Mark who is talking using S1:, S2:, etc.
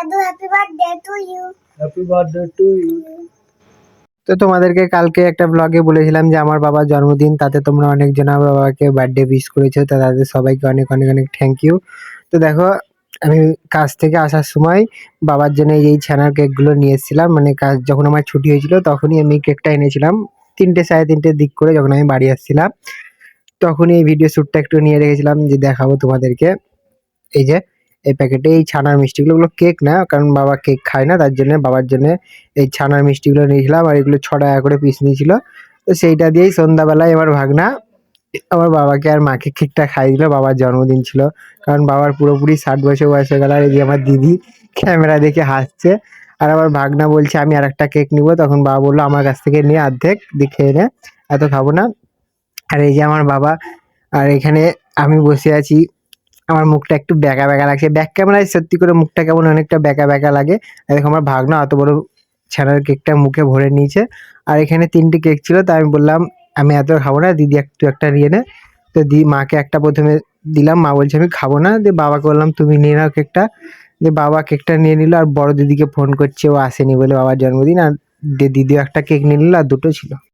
S1: দাদু happy birthday to you.
S2: Happy birthday to you. তো তোমাদেরকে কালকে একটা ব্লগে বলেছিলাম যে আমার বাবার জন্মদিন, তাতে তোমরা অনেকজন আমার বাবাকে বার্থডে উইশ করেছো, তো তাদের সবাইকে অনেক অনেক অনেক থ্যাংক ইউ। তো দেখো, আমি কাজ থেকে আসার সময় বাবার জন্য এই ছানার কেকগুলো নিয়ে এসেছিলাম, মানে কাজ যখন আমার ছুটি হয়েছিল তখনই আমি কেকটা এনেছিলাম 3টে সাড়ে 3টের দিক করে যখন আমি বাড়ি আসছিলাম, তখনই এই ভিডিও শ্যুটটা একটু নিয়ে রেখেছিলাম যে দেখাবো তোমাদেরকে। এই যে এই প্যাকেটে এই ছানার মিষ্টিগুলো, ওগুলো কেক না, কারণ বাবা কেক খায় না, তার জন্য বাবার জন্য এই ছানার মিষ্টিগুলো নিয়েছিলাম, আর এগুলো 6 টাকা করে পিস নিয়েছিল। তো সেইটা দিয়েই সন্ধ্যাবেলায় আমার ভাগনা আমার বাবাকে আর মাকে কেকটা খাইয়ে দিল। বাবার জন্মদিন ছিল, কারণ বাবার পুরোপুরি 60 বছর বয়স হয়ে গেল। আর এই যে আমার দিদি ক্যামেরা দেখে হাসছে, আর আমার ভাগনা বলছে আমি আর একটা কেক নিবো, তখন বাবা বললো আমার কাছ থেকে নিয়ে অর্ধেক দেখে নে, এত খাবো না। আর এই যে আমার বাবা, আর এখানে আমি বসে আছি, আমার মুখটা একটু ব্যাকা ব্যাকা লাগছে, ব্যাক ক্যামেরায় সত্যি করে মুখটা কেমন অনেকটা ব্যাকা ব্যাকা লাগে। আর দেখো আমার ভাগনা অত বড় ছানার কেকটা মুখে ভরে নিয়েছে। আর এখানে 3টে কেক ছিল, তাই আমি বললাম আমি এত খাবো না, দিদি একটু একটা নিয়ে নে। তো মাকে একটা প্রথমে দিলাম, মা বলছে আমি খাবো না, দিয়ে বাবাকে বললাম তুমি নিয়ে নাও কেকটা। দিয়ে বাবা কেকটা নিয়ে নিল, আর বড় দিদিকে ফোন করছে, ও আসেনি বলে বাবার জন্মদিন, আর দিদিও একটা কেক নিয়ে নিল, আর 2টো ছিল।